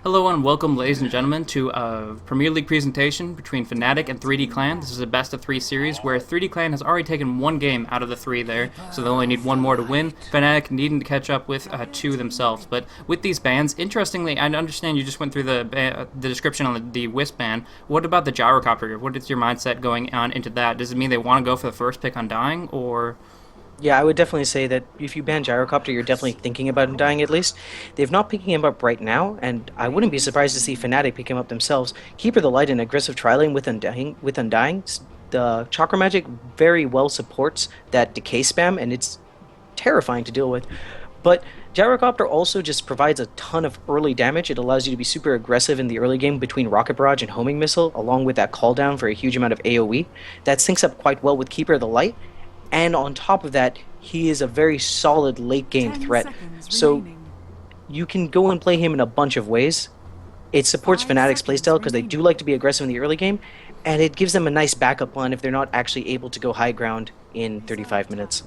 Hello and welcome, ladies and gentlemen, to a Premier League presentation between Fnatic and 3D Clan. This is a best-of-3 series where 3D Clan has already taken one game out of the three there, so they only need one more to win. Fnatic needing to catch up with two themselves. But with these bans, interestingly, I understand you just went through the description on the Wisp ban. What about the Gyrocopter? What is your mindset going on into that? Does it mean they want to go for the first pick on dying, or... Yeah, I would definitely say that if you ban Gyrocopter, you're definitely thinking about him dying at least. They've not picking him up right now, and I wouldn't be surprised to see Fnatic pick him up themselves. Keeper the Light and aggressive trialing with Undying. The Chakra Magic very well supports that decay spam, and it's terrifying to deal with. But Gyrocopter also just provides a ton of early damage. It allows you to be super aggressive in the early game between Rocket Barrage and Homing Missile, along with that call down for a huge amount of AoE. That syncs up quite well with Keeper of the Light. And on top of that, he is a very solid late game threat. So you can go and play him in a bunch of ways. It supports Fnatic's playstyle because they do like to be aggressive in the early game, and it gives them a nice backup plan if they're not actually able to go high ground in 35 minutes.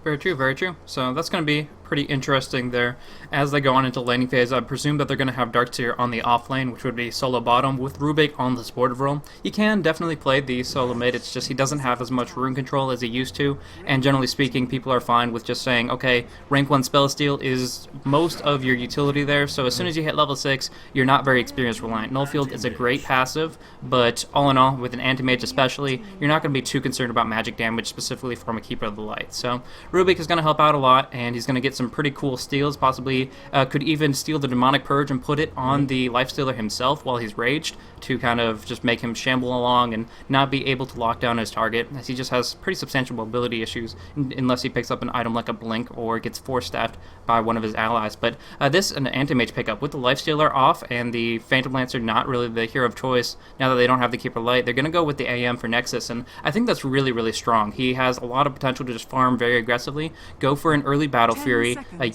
Very true, very true. So that's going to be pretty interesting there as they go on into laning phase. I presume that they're going to have Darkseer on the off lane, which would be solo bottom, with Rubik on the supportive role. He can definitely play the solo mid, it's just he doesn't have as much rune control as he used to, and generally speaking, people are fine with just saying, okay, rank 1 spell steal is most of your utility there, so as soon as you hit level 6, you're not very experience reliant. Nullfield is a great passive, but all in all, with an anti-mage especially, you're not going to be too concerned about magic damage, specifically from a Keeper of the Light. So Rubik is going to help out a lot, and he's going to get some pretty cool steals, possibly could even steal the Demonic Purge and put it on the Lifestealer himself while he's raged to kind of just make him shamble along and not be able to lock down his target, as he just has pretty substantial mobility issues unless he picks up an item like a Blink or gets force-staffed by one of his allies. But this an anti-mage pickup with the Lifestealer off and the Phantom Lancer not really the hero of choice now that they don't have the Keeper Light. They're going to go with the AM for Nexus, and I think that's really, really strong. He has a lot of potential to just farm very aggressively, go for an early Battle Fury,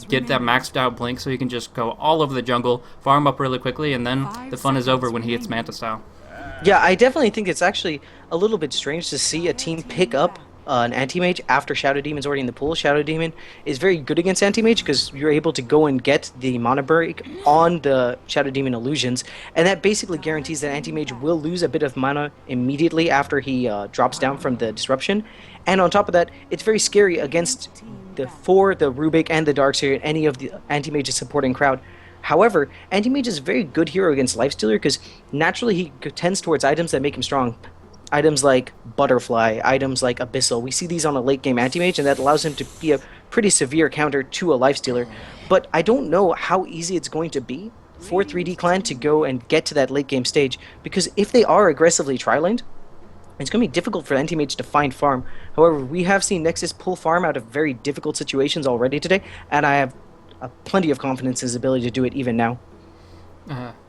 get that maxed out Blink so he can just go all over the jungle, farm up really quickly, and then the fun is over when he hits Manta style. Yeah, I definitely think it's actually a little bit strange to see a team pick up an anti-mage after Shadow Demon's already in the pool. Shadow Demon is very good against anti-mage because you're able to go and get the mana break on the Shadow Demon illusions, and that basically guarantees that anti-mage will lose a bit of mana immediately after he drops down from the disruption. And on top of that, it's very scary against the Rubik and the Darkseer and any of the anti-mage's supporting crowd. However, Anti-Mage is a very good hero against Lifestealer because naturally he tends towards items that make him strong. Items like Butterfly, items like Abyssal. We see these on a late game Anti-Mage, and that allows him to be a pretty severe counter to a Lifestealer. But I don't know how easy it's going to be for 3D Clan to go and get to that late game stage, because if they are aggressively tri-laned, it's going to be difficult for Anti-Mage to find farm. However, we have seen Nexus pull farm out of very difficult situations already today, and I have plenty of confidence in his ability to do it even now.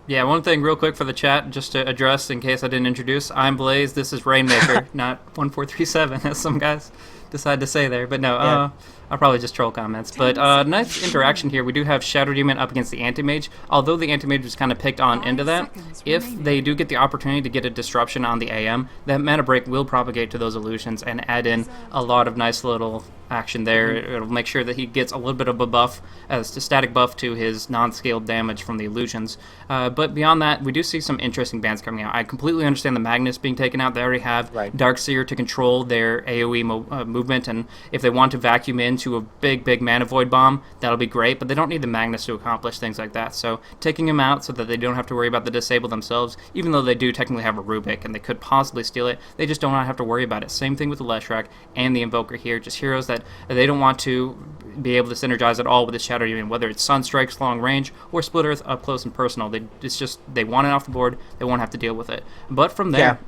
Yeah, one thing real quick for the chat, just to address in case I didn't introduce. I'm Blaze, this is Rainmaker, not 1437, as some guys decide to say there. But no, Yeah. I'll probably just troll comments. But nice interaction here. We do have Shadow Demon up against the Anti-Mage. Although the Anti-Mage was kind of picked on into that, if they do get the opportunity to get a disruption on the AM, that mana break will propagate to those illusions and add in a lot of nice little action there. It'll make sure that he gets a little bit of a buff, as a static buff to his non-scaled damage from the illusions. But beyond that, we do see some interesting bans coming out. I completely understand the Magnus being taken out. They already have Darkseer to control their AoE movement, and if they want to vacuum into a big Mana Void Bomb, that'll be great, but they don't need the Magnus to accomplish things like that. So taking him out so that they don't have to worry about the disable themselves, even though they do technically have a Rubik and they could possibly steal it, they just don't have to worry about it. Same thing with the Leshrac and the Invoker here, just heroes that they don't want to be able to synergize at all with the Shadow Demon, whether it's Sunstrikes long range or Split Earth up close and personal. It's just they want it off the board, they won't have to deal with it. But from there,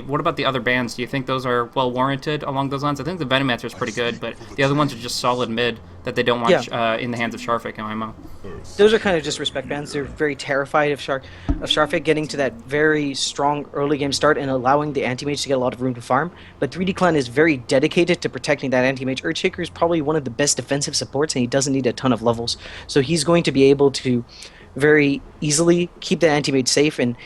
what about the other bans? Do you think those are well warranted along those lines? I think the Venomancer is pretty good, but the other ones are just solid mid that they don't want in the hands of Sharfik and IMO. Those are kind of just respect bans. They're very terrified of Sharfik getting to that very strong early game start and allowing the Anti-Mage to get a lot of room to farm. But 3D Clan is very dedicated to protecting that Anti-Mage. Earthshaker is probably one of the best defensive supports, and he doesn't need a ton of levels. So he's going to be able to very easily keep the Anti-Mage safe. And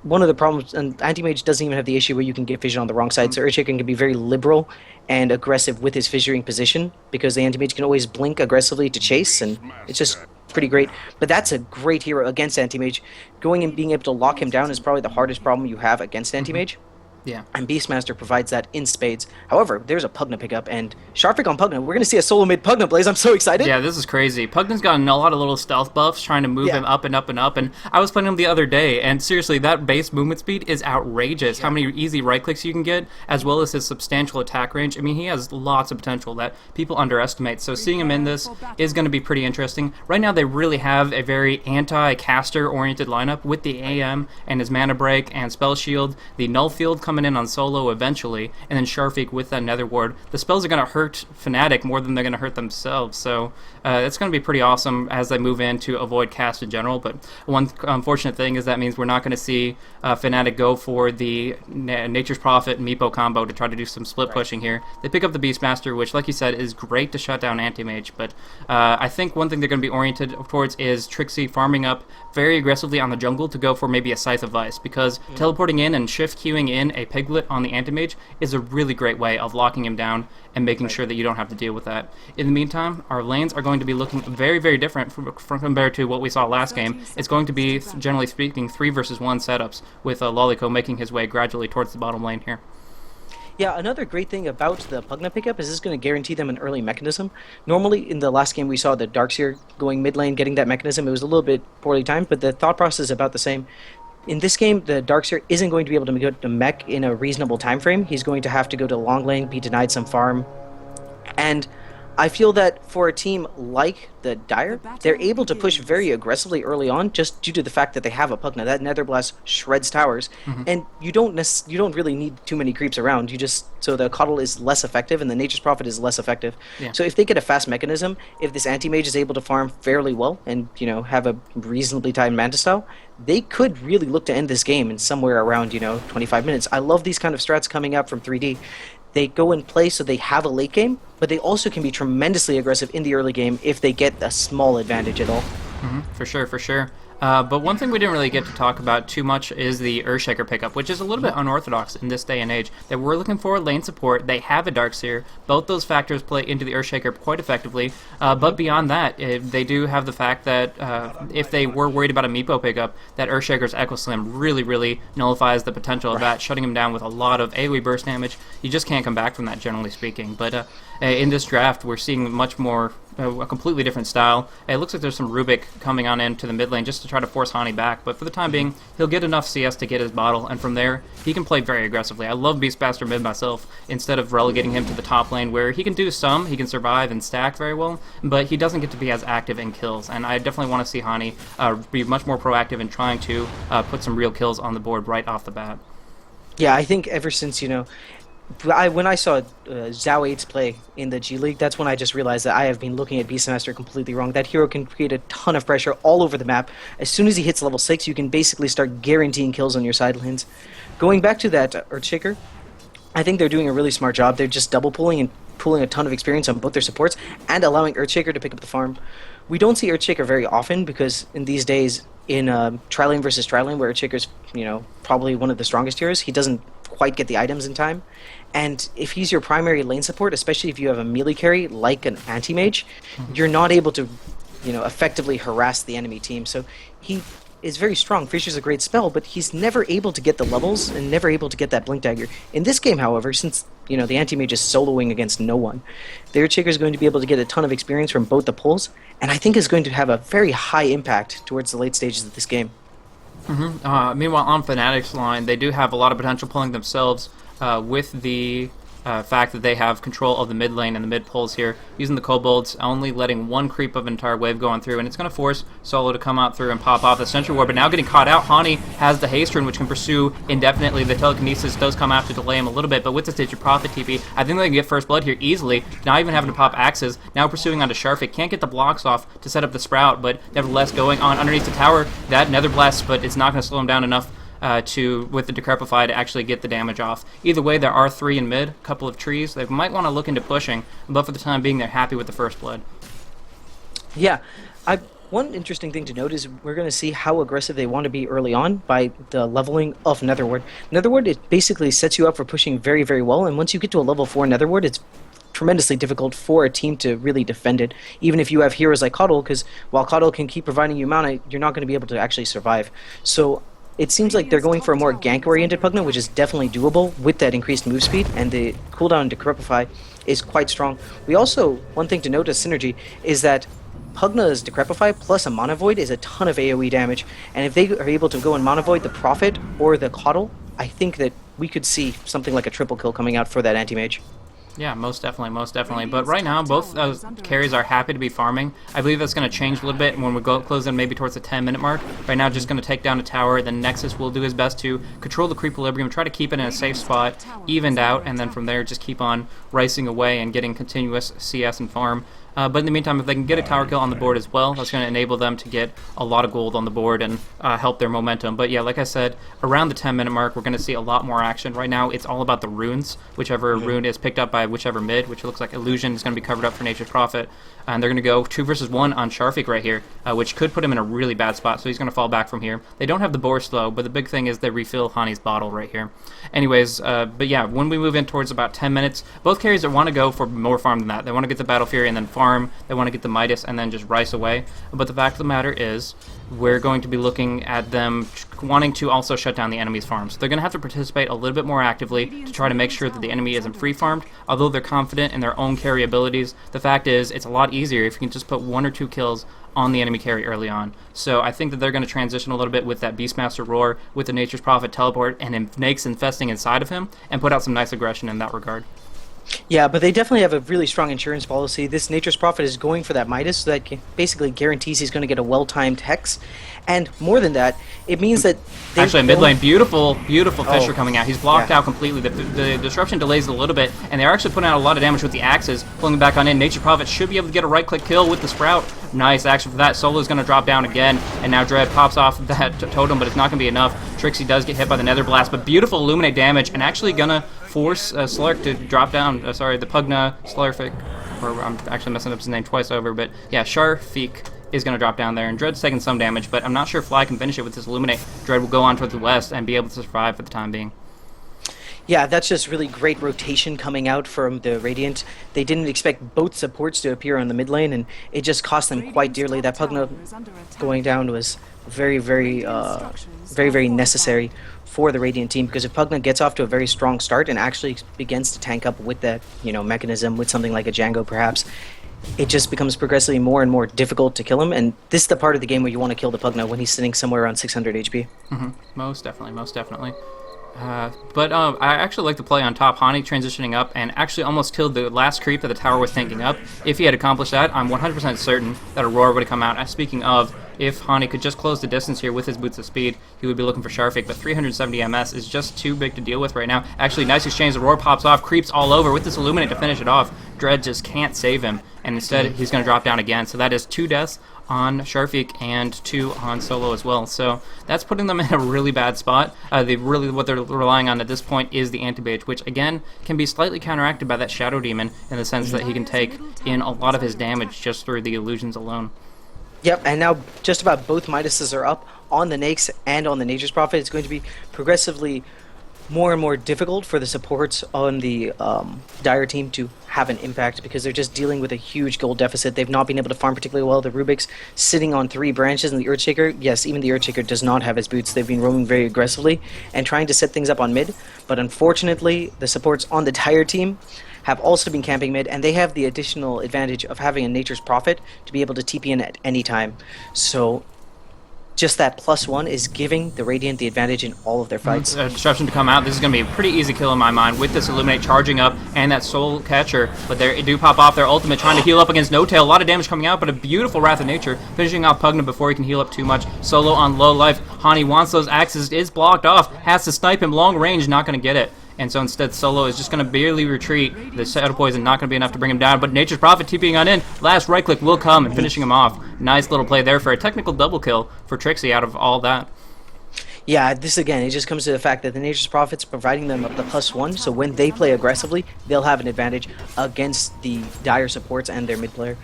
one of the problems, and Anti-Mage doesn't even have the issue where you can get Fission on the wrong side, so Earthshaker can be very liberal and aggressive with his fissuring position, because the Anti-Mage can always blink aggressively to chase, and it's just pretty great. But that's a great hero against Anti-Mage. Going and being able to lock him down is probably the hardest problem you have against Anti-Mage. Yeah. And Beastmaster provides that in spades. However, there's a Pugna pickup, and Sharpik on Pugna. We're going to see a solo mid Pugna Blaze. I'm so excited. Yeah, this is crazy. Pugna's gotten a lot of little stealth buffs trying to move him up and up and up, and I was playing him the other day, and seriously, that base movement speed is outrageous. How many easy right clicks you can get, as well as his substantial attack range. I mean, he has lots of potential that people underestimate, so seeing him in this is going to be pretty interesting. Right now, they really have a very anti-caster-oriented lineup with the AM and his Mana Break and Spell Shield, the Null Field coming in on solo eventually, and then Sharfik with that Nether Ward. The spells are going to hurt Fnatic more than they're going to hurt themselves, so it's going to be pretty awesome as they move in to avoid cast in general. But one unfortunate thing is that means we're not going to see Fnatic go for the Nature's Prophet Meepo combo to try to do some split pushing here. They pick up the Beastmaster, which, like you said, is great to shut down Anti-Mage, but I think one thing they're going to be oriented towards is Trixie farming up very aggressively on the jungle to go for maybe a Scythe of Vice, because teleporting in and shift queuing in a Piglet on the Anti-Mage is a really great way of locking him down and making sure that you don't have to deal with that. In the meantime, our lanes are going to be looking very, very different from compared to what we saw last game. It's going to be, generally speaking, 3 versus 1 setups, with Lolico making his way gradually towards the bottom lane here. Yeah, another great thing about the Pugna pickup is this is going to guarantee them an early mechanism. Normally, in the last game we saw the Darkseer going mid lane, getting that mechanism. It was a little bit poorly timed, but the thought process is about the same. In this game, the Darkseer isn't going to be able to go to mech in a reasonable time frame. He's going to have to go to long lane, be denied some farm, and I feel that for a team like the Dire, they're able to push very aggressively early on, just due to the fact that they have a Pugna. That Nether Blast shreds towers, and you don't really need too many creeps around. So the Coddle is less effective, and the Nature's Prophet is less effective. Yeah. So if they get a fast mechanism, if this Anti-Mage is able to farm fairly well, and have a reasonably timed Manta style, they could really look to end this game in somewhere around 25 minutes. I love these kind of strats coming out from 3D. They go and play so they have a late game, but they also can be tremendously aggressive in the early game if they get a small advantage at all. For sure, for sure. But one thing we didn't really get to talk about too much is the Earthshaker pickup, which is a little bit unorthodox in this day and age. That we're looking for lane support. They have a Darkseer. Both those factors play into the Earthshaker quite effectively. But beyond that, they do have the fact that if they were worried about a Meepo pickup, that Earthshaker's Echo Slam really, really nullifies the potential of that, shutting him down with a lot of AoE burst damage. You just can't come back from that, generally speaking. But in this draft, we're seeing much more a completely different style. It looks like there's some Rubik coming on into the mid lane just to try to force Hani back, but for the time being, he'll get enough CS to get his bottle, and from there, he can play very aggressively. I love Beastmaster mid myself, instead of relegating him to the top lane, where he can do some, he can survive and stack very well, but he doesn't get to be as active in kills, and I definitely want to see Hani be much more proactive in trying to put some real kills on the board right off the bat. Yeah, I think ever since, when I saw Zhao 8's play in the G League, that's when I just realized that I have been looking at Beastmaster completely wrong. That hero can create a ton of pressure all over the map. As soon as he hits level 6, you can basically start guaranteeing kills on your side lanes. Going back to that Earthshaker, I think they're doing a really smart job. They're just double pulling and pulling a ton of experience on both their supports and allowing Earthshaker to pick up the farm. We don't see Earthshaker very often because in these days, in Tri-Lane versus Tri-Lane, where Earthshaker's probably one of the strongest heroes, he doesn't quite get the items in time. And if he's your primary lane support, especially if you have a melee carry like an anti-mage, you're not able to effectively harass the enemy team. So he is very strong. Fisher's a great spell, but he's never able to get the levels and never able to get that Blink Dagger. In this game, however, since the anti-mage is soloing against no one, the Earthshaker is going to be able to get a ton of experience from both the pulls, and I think is going to have a very high impact towards the late stages of this game. Meanwhile, on Fnatic's line, they do have a lot of potential pulling themselves with the fact that they have control of the mid lane and the mid pulls here, using the kobolds, only letting one creep of an entire wave going through, and it's going to force Solo to come out through and pop off the Sentry Ward, but now getting caught out, Hani has the haste rune, which can pursue indefinitely. The telekinesis does come out to delay him a little bit, but with the Stitcher Prophet TP, I think they can get first blood here easily, not even having to pop axes. Now pursuing onto Sharfik, can't get the blocks off to set up the Sprout, but nevertheless going on underneath the tower, that Nether Blast, but it's not going to slow him down enough with the Decrepify to actually get the damage off. Either way, there are 3 in mid, a couple of trees. They might want to look into pushing, but for the time being, they're happy with the first blood. Yeah, one interesting thing to note is we're going to see how aggressive they want to be early on by the leveling of Netherward. Netherward, it basically sets you up for pushing very, very well, and once you get to a level 4 Netherward, it's tremendously difficult for a team to really defend it, even if you have heroes like Coddle, because while Coddle can keep providing you mana, you're not going to be able to actually survive. So it seems like they're going for a more gank-oriented Pugna, which is definitely doable with that increased move speed, and the cooldown to Decrepify is quite strong. We also, one thing to note as synergy, is that Pugna's Decrepify plus a Mana Void is a ton of AoE damage, and if they are able to go and Mana Void the Prophet or the Coddle, I think that we could see something like a triple kill coming out for that anti-mage. Yeah, most definitely, most definitely. But right now, both carries are happy to be farming. I believe that's going to change a little bit when we go close in maybe towards the 10-minute mark. Right now, just going to take down a tower. Then Nexus will do his best to control the creep equilibrium, try to keep it in a safe spot, evened out, and then from there just keep on ricing away and getting continuous CS and farm. But in the meantime, if they can get a tower kill on the board as well, that's going to enable them to get a lot of gold on the board and help their momentum. But yeah, like I said, around the 10-minute mark, we're going to see a lot more action. Right now, it's all about the runes, whichever rune is picked up by whichever mid, which looks like Illusion is going to be covered up for Nature's Prophet. And they're going to go 2 versus 1 on Sharfik right here, which could put him in a really bad spot, so he's going to fall back from here. They don't have the Boar Slow, but the big thing is they refill Hani's bottle right here. Anyways, but yeah, when we move in towards about 10 minutes, both carries want to go for more farm than that. They want to get the Battle Fury and then farm. They want to get the Midas and then just rice away. But the fact of the matter is, we're going to be looking at them wanting to also shut down the enemy's farms. They're going to have to participate a little bit more actively to try to make sure that the enemy isn't free farmed. Although they're confident in their own carry abilities, the fact is it's a lot easier if you can just put 1 or 2 kills on the enemy carry early on. So I think that they're going to transition a little bit with that Beastmaster Roar, with the Nature's Prophet teleport, and Snakes infesting inside of him, and put out some nice aggression in that regard. Yeah, but they definitely have a really strong insurance policy. This Nature's Prophet is going for that Midas, so that basically guarantees he's going to get a well-timed Hex. And more than that, it means that... Actually, mid lane, beautiful Fissure coming out. He's blocked out completely. The disruption delays a little bit, and they're actually putting out a lot of damage with the axes, pulling back on in. Nature's Prophet should be able to get a right-click kill with the Sprout. Nice action for that. Solo's going to drop down again, and now Dread pops off that totem, but it's not going to be enough. Trixie does get hit by the Nether Blast, but beautiful Illuminate damage, and actually going to force Slark to drop down, the Pugna Slarfik, or I'm actually messing up his name twice over, but yeah, Sharfik is going to drop down there, and Dread's taking some damage, but I'm not sure if Fly can finish it with this Illuminate. Dread will go on toward the west and be able to survive for the time being. Yeah, that's just really great rotation coming out from the Radiant. They didn't expect both supports to appear on the mid lane, and it just cost them quite dearly. That Pugna going down was very, very necessary for the Radiant team, because if Pugna gets off to a very strong start and actually begins to tank up with that, mechanism, with something like a Django perhaps, it just becomes progressively more and more difficult to kill him, and this is the part of the game where you want to kill the Pugna when he's sitting somewhere around 600 HP. Most definitely, most definitely. But I actually like the play on top. Hani transitioning up and actually almost killed the last creep that the tower was tanking up. If he had accomplished that, I'm 100% certain that Aurora would have come out. Speaking of, if Hani could just close the distance here with his Boots of Speed, he would be looking for Sharfik, but 370 MS is just too big to deal with right now. Actually, nice exchange. Aurora pops off, creeps all over with this Illuminate to finish it off. Dread just can't save him, and instead he's going to drop down again. So that is 2 deaths on Sharfik and 2 on Solo as well. So that's putting them in a really bad spot. What they're relying on at this point is the anti-mage, which again can be slightly counteracted by that Shadow Demon in the sense that he can take in a lot of his damage just through the illusions alone. Yep, and now just about both Midases are up on the Nakes and on the Nature's Prophet. It's going to be progressively more and more difficult for the supports on the Dire team to have an impact, because they're just dealing with a huge gold deficit. They've not been able to farm particularly well. The Rubik's sitting on 3 branches, and the Earthshaker, yes, even the Earthshaker does not have his boots. They've been roaming very aggressively and trying to set things up on mid, but unfortunately the supports on the Dire team have also been camping mid, and they have the additional advantage of having a Nature's Prophet to be able to TP in at any time. So just that +1 is giving the Radiant the advantage in all of their fights. Disruption to come out. This is going to be a pretty easy kill in my mind with this Illuminate charging up and that Soul Catcher. But they do pop off their ultimate, trying to heal up against No Tail. A lot of damage coming out, but a beautiful Wrath of Nature, finishing off Pugna before he can heal up too much. Solo on low life. Hani wants those axes, is blocked off, has to snipe him long range, not going to get it. And so instead Solo is just going to barely retreat. The Shadow Poison not going to be enough to bring him down, but Nature's Prophet TPing on in. Last right click will come and finishing him off. Nice little play there for a technical double kill for Trixie out of all that. Yeah, this again, it just comes to the fact that the Nature's Prophet's providing them the +1, so when they play aggressively, they'll have an advantage against the Dire supports and their mid player.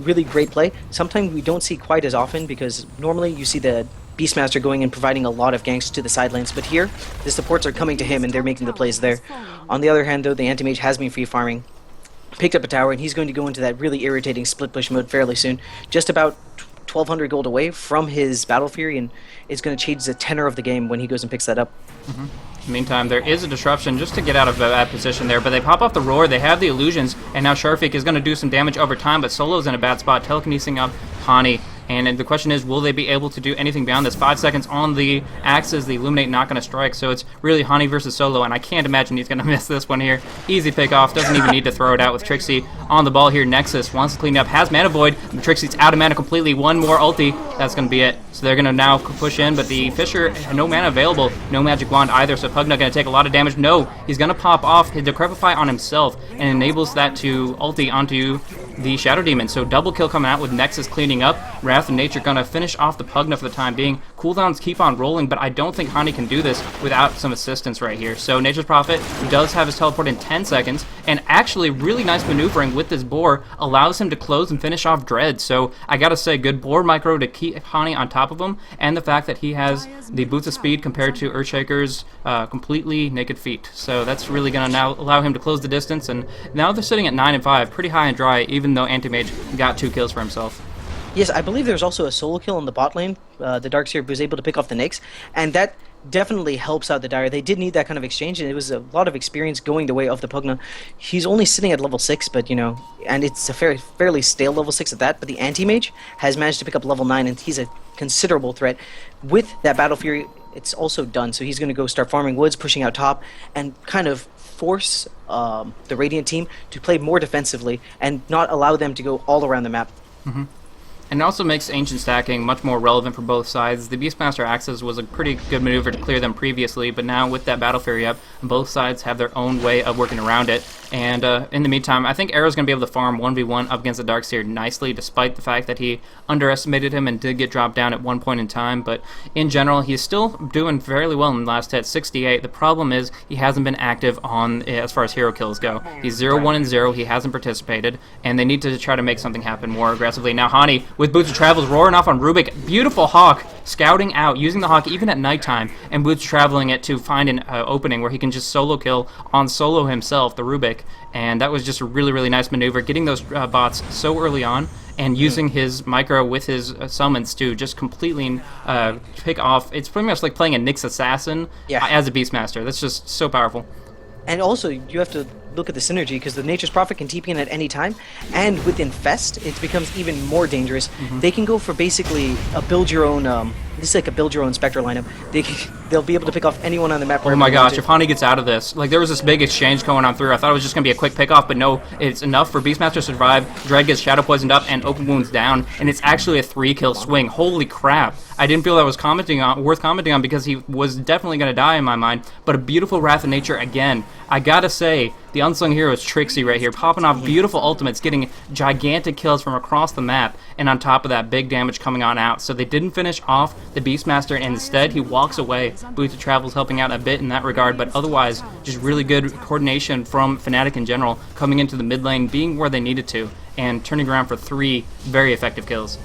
Really great play. Sometimes we don't see quite as often, because normally you see the Beastmaster going and providing a lot of ganks to the side lanes, but here, the supports are coming to him and they're making the plays there. On the other hand, though, the Anti-Mage has been free farming picked up a tower, and he's going to go into that really irritating split push mode fairly soon. Just about 1,200 gold away from his Battle Fury, and it's going to change the tenor of the game when he goes and picks that up. Meantime, there is a disruption just to get out of that position there, but they pop off the roar, they have the illusions, and now Sharfik is going to do some damage over time, but Solo's in a bad spot, telekinesing up Hani. And the question is, will they be able to do anything beyond this? 5 seconds on the axes, the Illuminate not going to strike, so it's really Hani versus Solo, and I can't imagine he's going to miss this one here. Easy pick off, doesn't even need to throw it out with Trixie on the ball here. Nexus wants to clean up, has Mana Void, but Trixie's out of mana completely. One more ulti, that's going to be it. So they're going to now push in, but the Fisher, no mana available, no Magic Wand either, so Pugna going to take a lot of damage. No, he's going to pop off his Decrepify on himself, and enables that to ulti onto the Shadow Demon. So double kill coming out with Nexus cleaning up. Wrath of Nature going to finish off the Pugna for the time being. Cooldowns keep on rolling, but I don't think Hani can do this without some assistance right here. So Nature's Prophet does have his teleport in 10 seconds, and actually really nice maneuvering with this boar allows him to close and finish off Dread. So I gotta say, good board micro to keep Hani on top of him, and the fact that he has the Boots of Speed compared to Earthshaker's completely naked feet. So that's really gonna now allow him to close the distance, and now they're sitting at 9 and 5, pretty high and dry, even though Anti-Mage got 2 kills for himself. Yes, I believe there's also a solo kill in the bot lane. The Darkseer was able to pick off the Nyx, and that definitely helps out the Dire. They did need that kind of exchange, and it was a lot of experience going the way of the Pugna. He's only sitting at level 6, but, you know, and it's a fairly stale level 6 at that, but the Anti-Mage has managed to pick up level 9, and he's a considerable threat. With that Battle Fury, it's also done, so he's going to go start farming woods, pushing out top, and kind of force the Radiant team to play more defensively and not allow them to go all around the map. And it also makes ancient stacking much more relevant for both sides. The Beastmaster Axes was a pretty good maneuver to clear them previously, but now with that Battle Fury up, both sides have their own way of working around it. And in the meantime, I think Arrow's going to be able to farm 1v1 up against the Darkseer nicely, despite the fact that he underestimated him and did get dropped down at one point in time. But in general, he's still doing fairly well in the last hit, 68. The problem is he hasn't been active on as far as hero kills go. He's 0-1-0, he hasn't participated, and they need to try to make something happen more aggressively. Now Hani, with Boots of Travels, roaring off on Rubik. Beautiful Hawk, scouting out, using the Hawk even at nighttime, and Boots traveling it to find an opening where he can just solo kill on solo himself, the Rubik. And that was just a really, really nice maneuver, getting those bots so early on, and using his micro with his summons to just completely pick off. It's pretty much like playing a Nyx Assassin as a Beastmaster. That's just so powerful. And also, you have to look at the synergy, because the Nature's Prophet can TP in at any time, and with Infest, it becomes even more dangerous. They can go for basically a build your own, this is like a build your own Spectre lineup. They'll be able to pick off anyone on the map. Oh my gosh, if Hani gets out of this, like there was this big exchange going on through, I thought it was just going to be a quick pick off, but no, it's enough for Beastmaster to survive. Dread gets shadow poisoned up and open wounds down, and it's actually a 3-kill swing. Holy crap. I didn't feel that was worth commenting on, because he was definitely going to die in my mind, but a beautiful Wrath of Nature again. I gotta say, the unsung hero is Trixie right here, popping off beautiful ultimates, getting gigantic kills from across the map, and on top of that, big damage coming on out. So they didn't finish off the Beastmaster, and instead he walks away. Boots of Travel's helping out a bit in that regard, but otherwise, just really good coordination from Fnatic in general, coming into the mid lane, being where they needed to, and turning around for 3 very effective kills.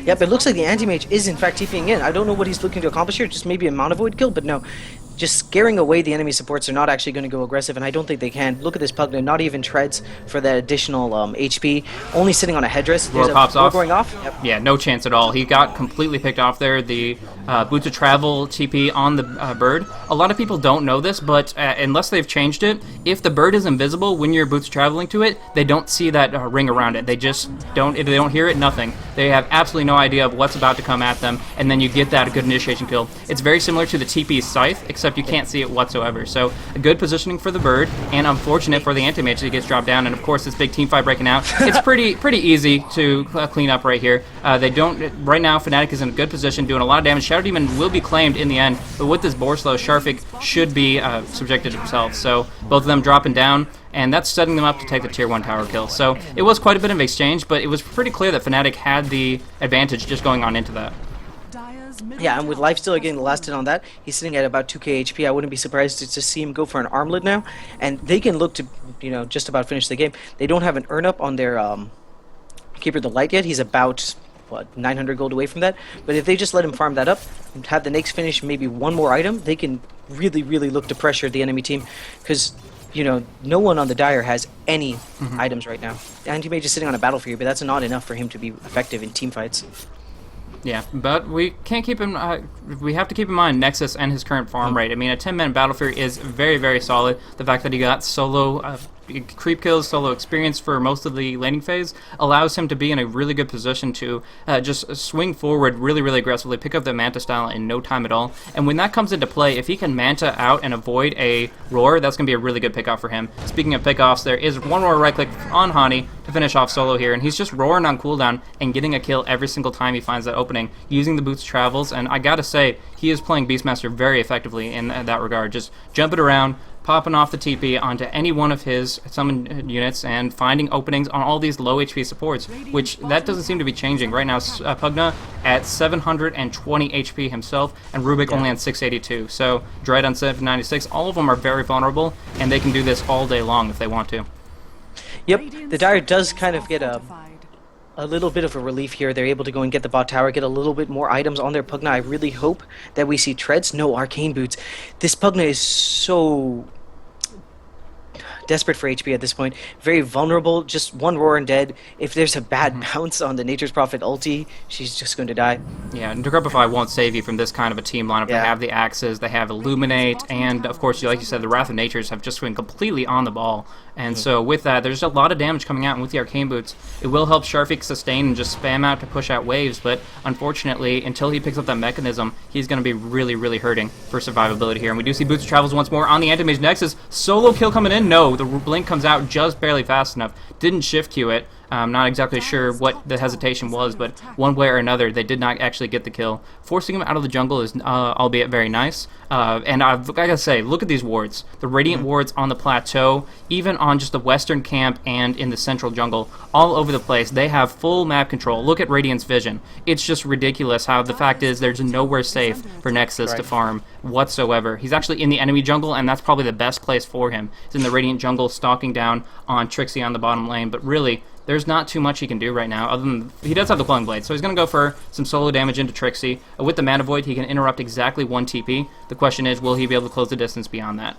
Yep, it looks like the Anti-Mage is in fact TPing in. I don't know what he's looking to accomplish here, just maybe a Mana Void kill, but no. Just scaring away the enemy supports are not actually going to go aggressive, and I don't think they can. Look at this Pugna, not even treads for that additional HP, only sitting on a headdress. Roar pops off. Going off. Yep. Yeah, no chance at all. He got completely picked off there. The Boots of Travel TP on the bird. A lot of people don't know this, but unless they've changed it, if the bird is invisible when you're Boots traveling to it, they don't see that ring around it. They just don't. If they don't hear it, nothing. They have absolutely no idea of what's about to come at them, and then you get that good initiation kill. It's very similar to the TP Scythe, except you can't see it whatsoever. So a good positioning for the bird, and unfortunate for the Anti-Mage that he gets dropped down, and of course this big team fight breaking out. It's pretty easy to clean up right here. They don't, right now Fnatic is in a good position, doing a lot of damage. Shadow Demon will be claimed in the end, but with this boar slow, Sharfik should be subjected himself. So both of them dropping down, and that's setting them up to take the tier 1 tower kill. So it was quite a bit of exchange, but it was pretty clear that Fnatic had the advantage just going on into that. Yeah, and with lifesteal getting the last hit on that, he's sitting at about 2k HP. I wouldn't be surprised to see him go for an armlet now, and they can look to, you know, just about finish the game. They don't have an earn up on their Keeper of the Light yet. He's about, what, 900 gold away from that, but if they just let him farm that up and have the Nyx finish maybe one more item, they can really, really look to pressure the enemy team, because you know, no one on the Dire has any items right now. The anti-mage is sitting on a battle for you, but that's not enough for him to be effective in team fights. Yeah, but we can't keep him. We have to keep in mind Nexus and his current farm rate. I mean, a 10-man Battle Fury is very, very solid. The fact that he got solo creep kills, solo experience for most of the laning phase allows him to be in a really good position to just swing forward really, really aggressively, pick up the Manta style in no time at all. And when that comes into play, if he can Manta out and avoid a Roar, that's going to be a really good pickoff for him. Speaking of pickoffs, there is one more right click on Hani to finish off solo here, and he's just roaring on cooldown and getting a kill every single time he finds that opening, using the boots travels, and I gotta say, he is playing Beastmaster very effectively in that regard, just jumping around, popping off the TP onto any one of his summon units and finding openings on all these low HP supports, which that doesn't seem to be changing. Right now, Pugna at 720 HP himself, and Rubik only on 682. So, Dread on 796, all of them are very vulnerable, and they can do this all day long if they want to. Yep, the Dire does kind of get a little bit of a relief here. They're able to go and get the bot tower, get a little bit more items on their Pugna. I really hope that we see treads. No arcane boots. This Pugna is so desperate for HP at this point. Very vulnerable. Just one roar and dead. If there's a bad bounce on the Nature's Prophet ulti, she's just going to die. Yeah, and Decrepify won't save you from this kind of a team lineup. They have the Axes, they have Illuminate, and of course, like you said, the Wrath of Natures have just been completely on the ball. And so with that, there's a lot of damage coming out, and with the Arcane Boots, it will help Sharfik sustain and just spam out to push out waves, but unfortunately, until he picks up that mechanism, he's going to be really, really hurting for survivability here. And we do see Boots travels once more on the Anti-Mage Nexus. Solo kill coming in? No, the blink comes out just barely fast enough. Didn't shift queue it. I'm not exactly sure what the hesitation was, but one way or another, they did not actually get the kill. Forcing him out of the jungle is, albeit very nice. And I gotta say, look at these wards. The Radiant wards on the plateau, even on just the western camp and in the central jungle, all over the place. They have full map control. Look at Radiant's vision. It's just ridiculous how the fact is there's nowhere safe for Nexus to farm whatsoever. He's actually in the enemy jungle, and that's probably the best place for him. He's in the Radiant jungle, stalking down on Trixie on the bottom lane, but really, there's not too much he can do right now, other than he does have the Quelling Blade, so he's going to go for some solo damage into Trixie. With the Mana Void, he can interrupt exactly one TP. The question is, will he be able to close the distance beyond that?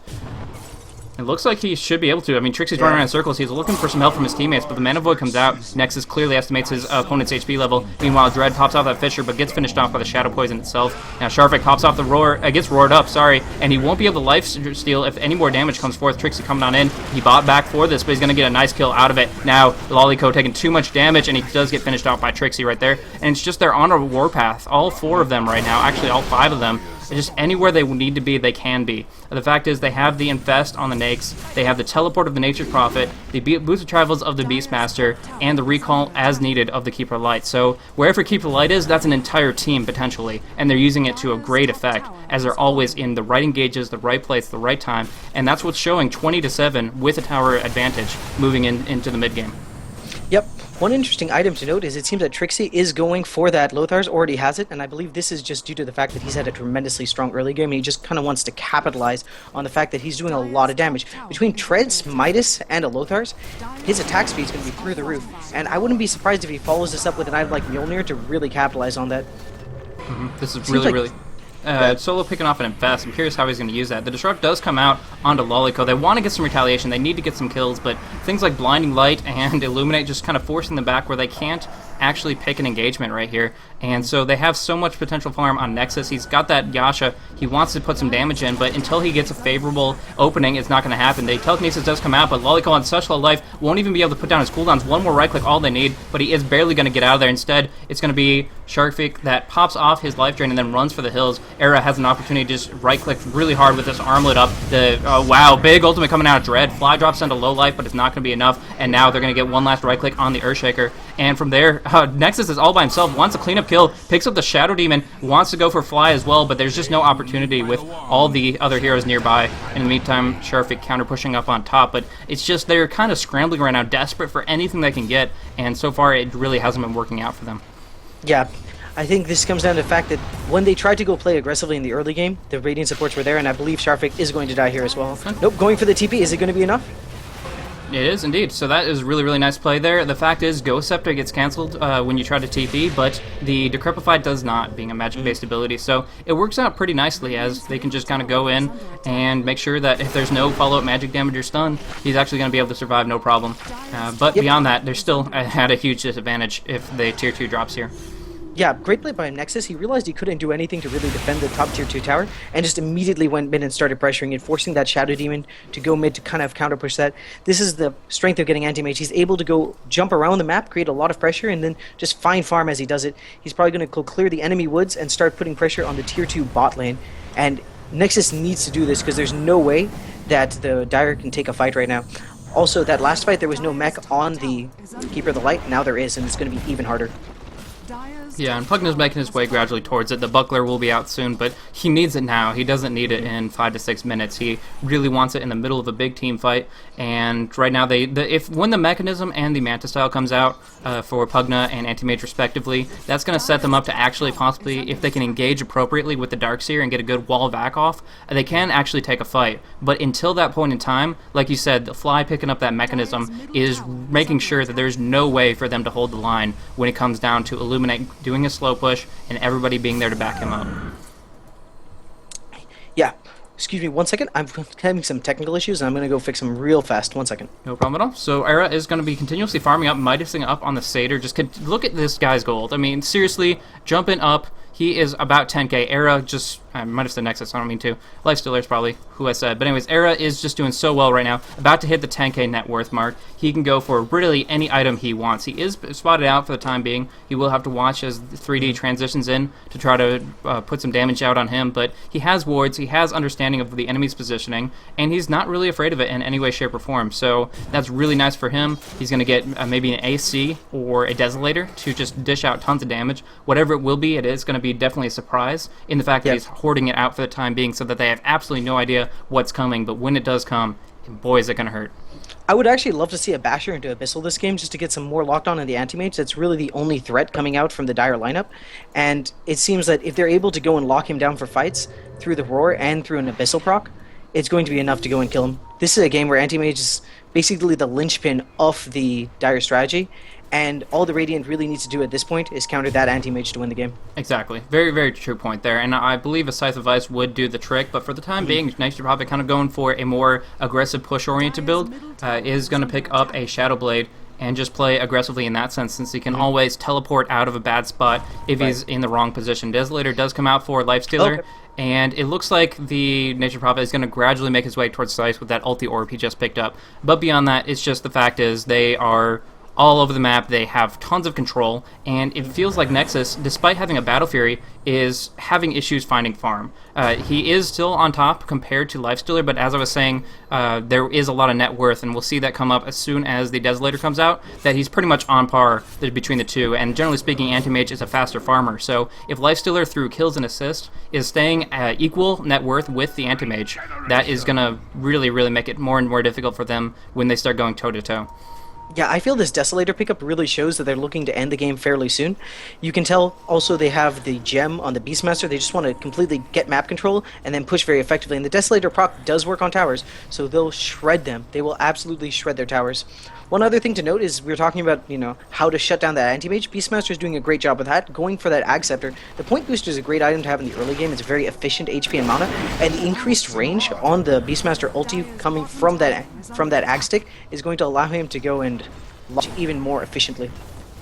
It looks like he should be able to. I mean, Trixie's running around in circles. He's looking for some help from his teammates, but the Mana Void comes out. Nexus clearly estimates his opponent's HP level. Meanwhile, Dread pops off that Fissure, but gets finished off by the Shadow Poison itself. Now, Sharfik pops off the Roar, gets roared up, and he won't be able to lifesteal if any more damage comes forth. Trixie coming on in. He bought back for this, but he's going to get a nice kill out of it. Now, Lolico taking too much damage, and he does get finished off by Trixie right there. And it's just they're on a warpath. All four of them right now, actually all five of them. Just anywhere they need to be, they can be. The fact is, they have the Infest on the Nakes, they have the Teleport of the Nature's Prophet, the Boost of Travels of the Beastmaster, and the Recall as needed of the Keeper of Light. So, wherever Keeper of Light is, that's an entire team, potentially, and they're using it to a great effect, as they're always in the right engages, the right place, the right time, and that's what's showing 20-7 with a tower advantage moving into the mid-game. Yep. One interesting item to note is it seems that Trixie is going for that. Lothar's already has it, and I believe this is just due to the fact that he's had a tremendously strong early game, and he just kind of wants to capitalize on the fact that he's doing a lot of damage. Between Treads, Midas, and a Lothar's, his attack speed is going to be through the roof, and I wouldn't be surprised if he follows this up with an item like Mjolnir to really capitalize on that. This is really... Solo picking off an Infest. I'm curious how he's going to use that. The Disrupt does come out onto Lolico. They want to get some retaliation. They need to get some kills, but things like Blinding Light and Illuminate just kind of forcing them back where they can't actually pick an engagement right here. And so they have so much potential farm on Nexus. He's got that Yasha. He wants to put some damage in, but until he gets a favorable opening, it's not going to happen. The Telekinesis does come out, but Lolico on such low life won't even be able to put down his cooldowns. One more right click, all they need, but he is barely going to get out of there. Instead, it's going to be Sharkfik that pops off his life drain and then runs for the hills. Era has an opportunity to just right click really hard with this armlet up. Wow, big ultimate coming out of Dread. Fly drops into low life, but it's not going to be enough. And now they're going to get one last right click on the Earthshaker. And from there, Nexus is all by himself, wants a cleanup kill, picks up the Shadow Demon, wants to go for Fly as well, but there's just no opportunity with all the other heroes nearby. In the meantime, Sharfik counter pushing up on top, but it's just they're kind of scrambling right now, desperate for anything they can get, and so far it really hasn't been working out for them. Yeah, I think this comes down to the fact that when they tried to go play aggressively in the early game, the Radiant supports were there, and I believe Sharfik is going to die here as well. Nope, going for the TP. Is it going to be enough? It is indeed. So that is really, really nice play there. The fact is, Ghost Scepter gets cancelled when you try to TP, but the Decrepified does not, being a magic-based ability. So it works out pretty nicely as they can just kind of go in and make sure that if there's no follow-up magic damage or stun, he's actually going to be able to survive no problem. But beyond that, they're still at a huge disadvantage if the tier 2 drops here. Yeah, great play by Nexus. He realized he couldn't do anything to really defend the top tier 2 tower, and just immediately went mid and started pressuring it, forcing that Shadow Demon to go mid to kind of counter push that. This is the strength of getting anti-mage. He's able to go jump around the map, create a lot of pressure, and then just find farm as he does it. He's probably going to go clear the enemy woods and start putting pressure on the tier 2 bot lane. And Nexus needs to do this because there's no way that the Dire can take a fight right now. Also, that last fight, there was no mech on the Keeper of the Light. Now there is, and it's going to be even harder. Yeah, and Pugna's making his way gradually towards it. The Buckler will be out soon, but he needs it now. He doesn't need it in 5 to 6 minutes. He really wants it in the middle of a big team fight. And right now, when the Mechanism and the Manta Style comes out for Pugna and Anti-Mage respectively, that's going to set them up to actually possibly, if they can engage appropriately with the Darkseer and get a good wall back off, they can actually take a fight. But until that point in time, like you said, the Fly picking up that Mechanism is making sure that there's no way for them to hold the line when it comes down to Illuminate doing a slow push and everybody being there to back him up. Yeah. Excuse me 1 second. I'm having some technical issues, and I'm going to go fix them real fast. 1 second. No problem at all. So Era is going to be continuously farming up, Midasing up on the Satyr. Just look at this guy's gold. I mean, seriously, jumping up. He is about 10k. Era just... I might have said Nexus, I don't mean to. Lifestealer is probably who I said. But anyways, Era is just doing so well right now. About to hit the 10k net worth mark. He can go for really any item he wants. He is spotted out for the time being. He will have to watch as 3D transitions in to try to put some damage out on him. But he has wards, he has understanding of the enemy's positioning, and he's not really afraid of it in any way, shape, or form. So that's really nice for him. He's going to get maybe an AC or a Desolator to just dish out tons of damage. Whatever it will be, it is going to be definitely a surprise in the fact that he's hoarding it out for the time being so that they have absolutely no idea what's coming, but when it does come, boy, is it going to hurt. I would actually love to see a Basher into Abyssal this game just to get some more lockdown on the Anti-Mage. That's really the only threat coming out from the Dire lineup, and it seems that if they're able to go and lock him down for fights through the Roar and through an Abyssal proc, it's going to be enough to go and kill him. This is a game where Anti-Mage is basically the linchpin of the Dire strategy, and all the Radiant really needs to do at this point is counter that Anti-Mage to win the game. Exactly. Very, very true point there. And I believe a Scythe of Ice would do the trick, but for the time being, Nice probably kind of going for a more aggressive push-oriented build, is going to pick up a Shadow Blade and just play aggressively in that sense, since he can always teleport out of a bad spot if he's in the wrong position. Desolator does come out for Lifestealer, and it looks like the Nature Prophet is going to gradually make his way towards Scythe with that ulti orb he just picked up. But beyond that, it's just the fact is they are all over the map. They have tons of control, and it feels like Nexus, despite having a Battle Fury, is having issues finding farm. He is still on top compared to Lifestealer, but as I was saying, there is a lot of net worth, and we'll see that come up as soon as the Desolator comes out, that he's pretty much on par between the two, and generally speaking, Anti-Mage is a faster farmer. So if Lifestealer through kills and assists is staying at equal net worth with the Anti-Mage, that is going to really, really make it more and more difficult for them when they start going toe-to-toe. Yeah, I feel this Desolator pickup really shows that they're looking to end the game fairly soon. You can tell also they have the gem on the Beastmaster. They just want to completely get map control and then push very effectively. And the Desolator proc does work on towers, so they'll shred them. They will absolutely shred their towers. One other thing to note is we were talking about, how to shut down that Anti-Mage. Beastmaster is doing a great job with that, going for that Ag Scepter. The Point Booster is a great item to have in the early game. It's very efficient HP and mana, and the increased range on the Beastmaster ulti coming from that Ag Stick is going to allow him to go and launch even more efficiently.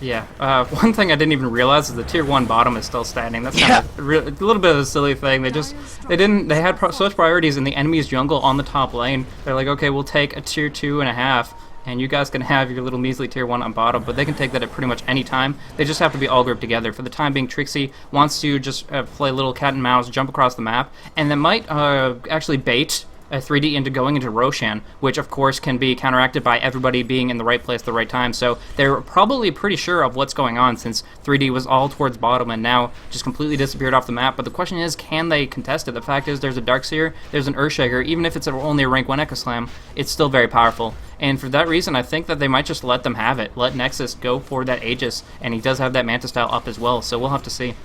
Yeah, one thing I didn't even realize is the tier 1 bottom is still standing. That's kind of a little bit of a silly thing. They had such priorities in the enemy's jungle on the top lane. They're like, okay, we'll take a tier 2.5, and you guys can have your little measly tier 1 on bottom, but they can take that at pretty much any time. They just have to be all grouped together. For the time being, Trixie wants to just play a little cat and mouse, jump across the map, and that might actually bait 3D into going into Roshan, which of course can be counteracted by everybody being in the right place at the right time. So they're probably pretty sure of what's going on, since 3D was all towards bottom and now just completely disappeared off the map. But the question is, can they contest it? The fact is, there's a Darkseer, there's an Earthshaker. Even if it's only a rank 1 Echo Slam, it's still very powerful. And for that reason, I think that they might just let them have it. Let Nexus go for that Aegis, and he does have that Manta Style up as well, so we'll have to see.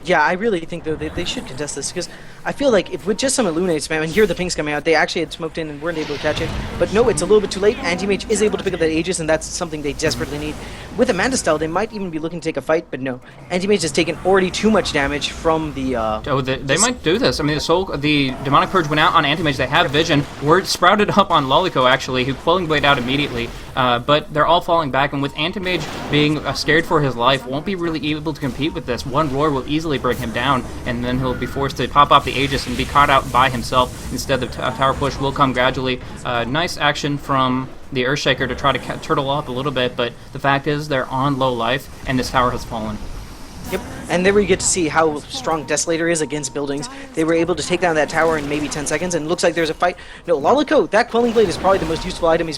Yeah, I really think though they should contest this because I feel like if with just some Illuminate spam, and here the pings coming out, they actually had smoked in and weren't able to catch it. But no, it's a little bit too late. Anti-Mage is able to pick up that Aegis, and that's something they desperately need. With Amanda style, they might even be looking to take a fight, but no. Anti-Mage has taken already too much damage from the... Oh, they might do this. I mean, the Demonic Purge went out on Anti-Mage. They have Vision. Word sprouted up on Lolico, actually, who Quelling Blade out immediately. But they're all falling back, and with Anti-Mage being scared for his life, won't be really able to compete with this. One Roar will easily bring him down, and then he'll be forced to pop off the Aegis and be caught out by himself. Instead, the tower push will come gradually. Nice action from the Earthshaker to try to turtle up a little bit, but the fact is they're on low life, and this tower has fallen. Yep, and there we get to see how strong Desolator is against buildings. They were able to take down that tower in maybe 10 seconds, and it looks like there's a fight. No, Lolico, that Quelling Blade is probably the most useful item he's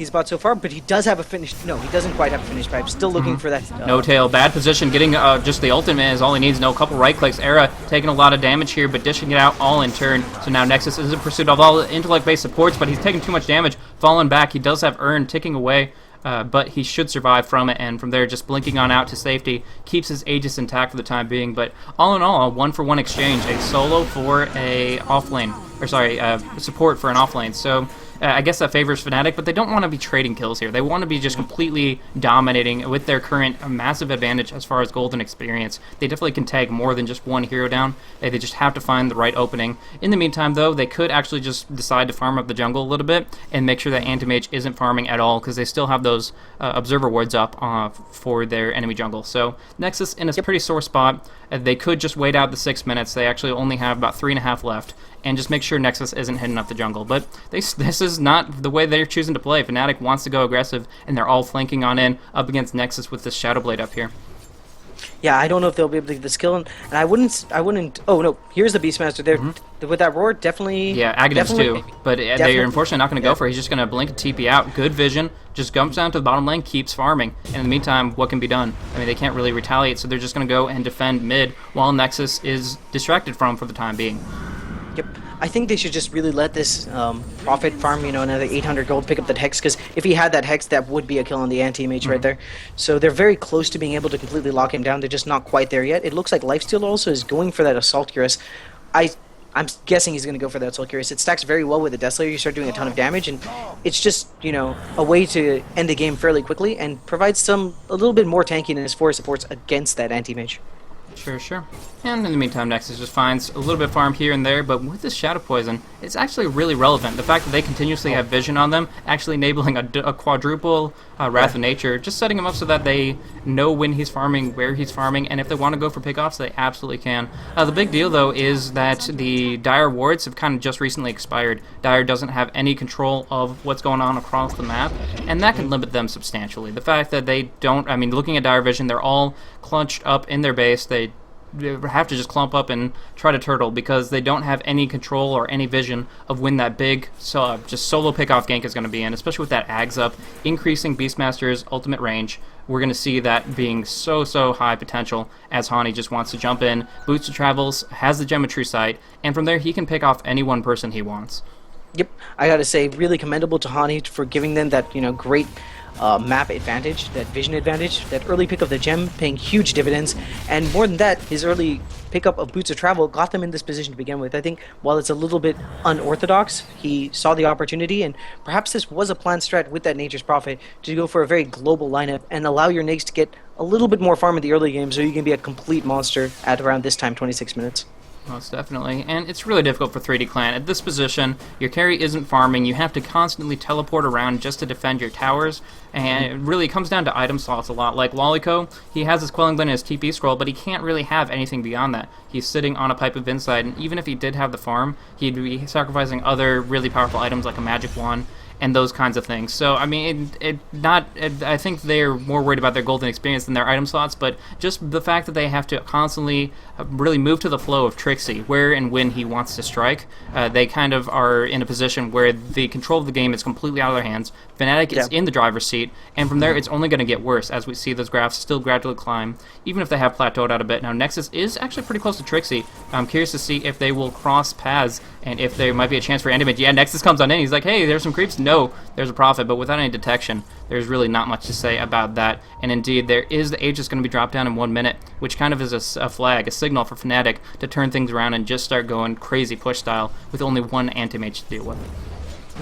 bought so far, but he does have a finished... No, he doesn't quite have a finished pipe. Still looking for that... No tail, bad position, getting just the ultimate is all he needs. No, a couple right clicks. Era taking a lot of damage here, but dishing it out all in turn. So now Nexus is in pursuit of all the intellect-based supports, but he's taking too much damage, falling back. He does have Urn ticking away. But he should survive from it, and from there, just blinking on out to safety, keeps his Aegis intact for the time being. But all in all, a 1-for-1 exchange, a solo for a offlane, or sorry, support for an offlane. So I guess that favors Fnatic, but they don't want to be trading kills here. They want to be just completely dominating with their current massive advantage as far as golden experience. They definitely can tag more than just one hero down. They just have to find the right opening. In the meantime, though, they could actually just decide to farm up the jungle a little bit and make sure that Anti-Mage isn't farming at all, because they still have those observer wards up for their enemy jungle. So Nexus in a pretty sore spot. They could just wait out the 6 minutes. They actually only have about 3.5 left, and just make sure Nexus isn't hitting up the jungle. But this is not the way they're choosing to play. Fnatic wants to go aggressive, and they're all flanking on in up against Nexus with this Shadow Blade up here. Yeah, I don't know if they'll be able to get the skill, and I wouldn't. Oh no, here's the Beastmaster there with that roar. Definitely. Yeah, Aghanim too, but they're unfortunately not going to go for it. He's just going to blink a TP out. Good vision. Just jumps down to the bottom lane, keeps farming. And in the meantime, what can be done? I mean, they can't really retaliate, so they're just going to go and defend mid while Nexus is distracted from for the time being. Yep. I think they should just really let this Prophet farm, another 800 gold, pick up that Hex, because if he had that Hex, that would be a kill on the Anti-Mage right there. So they're very close to being able to completely lock him down. They're just not quite there yet. It looks like Lifesteal also is going for that Assault Cuirass. I'm guessing he's going to go for that Assault Cuirass. It stacks very well with the Desolator. You start doing a ton of damage, and it's just, a way to end the game fairly quickly and provides a little bit more tankiness for supports against that Anti-Mage. Sure. And in the meantime, Nexus just finds a little bit of farm here and there, but with this Shadow Poison, it's actually really relevant. The fact that they continuously have vision on them, actually enabling a quadruple Wrath of Nature, just setting them up so that they know when he's farming, where he's farming, and if they want to go for pickoffs, they absolutely can. The big deal, though, is that the Dire wards have kind of just recently expired. Dire doesn't have any control of what's going on across the map, and that can limit them substantially. The fact that they don't, looking at Dire Vision, they're all clunched up in their base. They have to just clump up and try to turtle because they don't have any control or any vision of when that big just solo pickoff gank is going to be in, especially with that Ags up, increasing Beastmaster's ultimate range. We're going to see that being so high potential as Hani just wants to jump in, boots to travels, has the Gem of True Sight, and from there he can pick off any one person he wants. Yep, I gotta say, really commendable to Hani for giving them that, great map advantage, that vision advantage, that early pick of the gem paying huge dividends, and more than that, his early pickup of Boots of Travel got them in this position to begin with. I think while it's a little bit unorthodox, he saw the opportunity, and perhaps this was a planned strat with that Nature's Prophet to go for a very global lineup and allow your Nags to get a little bit more farm in the early game so you can be a complete monster at around this time, 26 minutes. Most definitely, and it's really difficult for 3D Clan. At this position, your carry isn't farming, you have to constantly teleport around just to defend your towers, and it really comes down to item slots a lot. Like Lolico, he has his Quelling Blade and his TP scroll, but he can't really have anything beyond that. He's sitting on a Pipe of Insight, and even if he did have the farm, he'd be sacrificing other really powerful items like a Magic Wand, and those kinds of things. So, I think they're more worried about their golden experience than their item slots, but just the fact that they have to constantly really move to the flow of Trixie, where and when he wants to strike, they kind of are in a position where the control of the game is completely out of their hands. Fnatic is in the driver's seat, and from there it's only going to get worse as we see those graphs still gradually climb, even if they have plateaued out a bit. Now, Nexus is actually pretty close to Trixie. I'm curious to see if they will cross paths and if there might be a chance for Anti-Mage. Yeah, Nexus comes on in, he's like, hey, there's some creeps. know there's a Prophet, but without any detection, there's really not much to say about that. And indeed, there is the Aegis going to be dropped down in 1 minute, which kind of is a flag, a signal for Fnatic to turn things around and just start going crazy push style with only one anti-mage to deal with.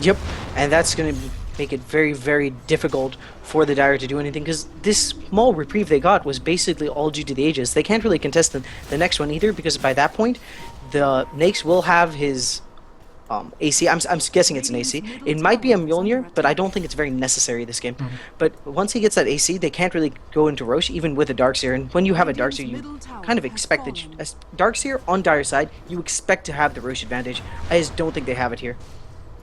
Yep, and that's going to make it very, very difficult for the Dire to do anything, because this small reprieve they got was basically all due to the Aegis. They can't really contest the next one either, because by that point, the Nakes will have his AC. I'm guessing it's an AC. It might be a Mjolnir, but I don't think it's very necessary this game. But once he gets that AC, they can't really go into Rosh, even with a Darkseer. And when you have a Darkseer, you kind of expect that as Darkseer on Dire's side, you expect to have the Rosh advantage. I just don't think they have it here.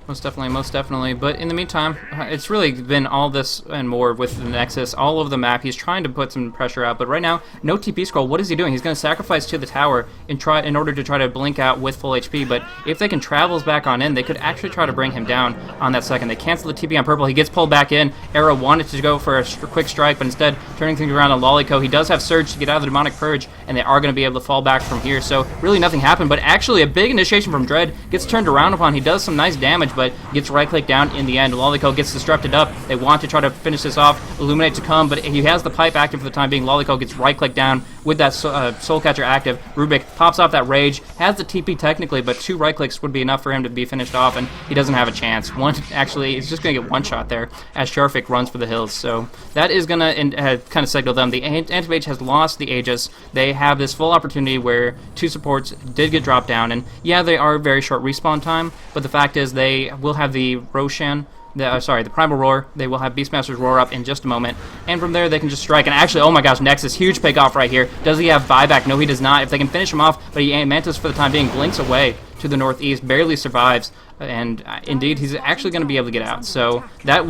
Most definitely, most definitely. But in the meantime, it's really been all this and more with the Nexus all over the map. He's trying to put some pressure out, but right now, no TP scroll. What is he doing? He's going to sacrifice to the tower in order to try to blink out with full HP, but if they can travels back on in, they could actually try to bring him down on that second. They cancel the TP on purple. He gets pulled back in. Era wanted to go for a quick strike, but instead turning things around on Lolico. He does have Surge to get out of the Demonic Purge, and they are going to be able to fall back from here, so really nothing happened, but actually a big initiation from Dread gets turned around upon. He does some nice damage, but gets right-click down in the end. Lolico gets disrupted up. They want to try to finish this off. Illuminate to come, but he has the pipe active for the time being. Lolico gets right-click down with that Soul Catcher active. Rubik pops off that Rage, has the TP technically, but 2 right-clicks would be enough for him to be finished off, and he doesn't have a chance. One, actually, he's just going to get one shot there as Sharfik runs for the hills, so that is going to kind of signal them. The Anti-Mage has lost the Aegis. They have this full opportunity where 2 supports did get dropped down, and yeah, they are very short respawn time, but the fact is they will have the Roshan, the Primal Roar. They will have Beastmaster's Roar up in just a moment, and from there they can just strike. And actually, oh my gosh, Nexus, huge pick off right here. Does he have buyback? No, he does not. If they can finish him off, but Mantis for the time being blinks away to the northeast, barely survives, and indeed he's actually going to be able to get out. So that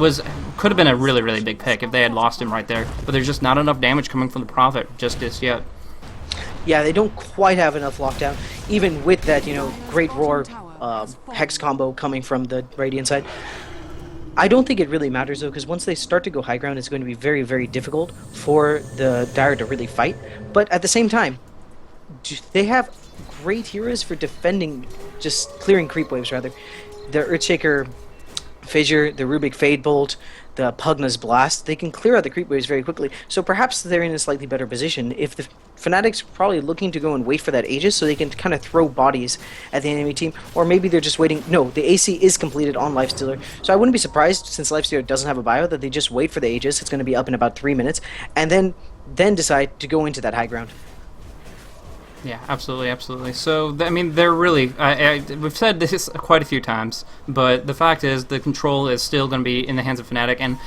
could have been a really, really big pick if they had lost him right there, but there's just not enough damage coming from the Prophet just yet. Yeah, they don't quite have enough lockdown, even with that, Great Roar Hex combo coming from the Radiant side. I don't think it really matters, though, because once they start to go high ground, it's going to be very, very difficult for the Dire to really fight. But at the same time, they have great heroes for defending, just clearing creep waves, rather. The Earthshaker Fissure, the Rubik Fade Bolt, the Pugna's Blast, they can clear out the creep waves very quickly. So perhaps they're in a slightly better position. If the Fnatic's probably looking to go and wait for that Aegis so they can kind of throw bodies at the enemy team, or maybe they're just waiting. No, the AC is completed on Lifestealer, so I wouldn't be surprised, since Lifestealer doesn't have a bio, that they just wait for the Aegis. It's going to be up in about 3 minutes, and then decide to go into that high ground. Yeah, absolutely, absolutely. So, I mean, they're really... we've said this quite a few times, but the fact is the control is still going to be in the hands of Fnatic, and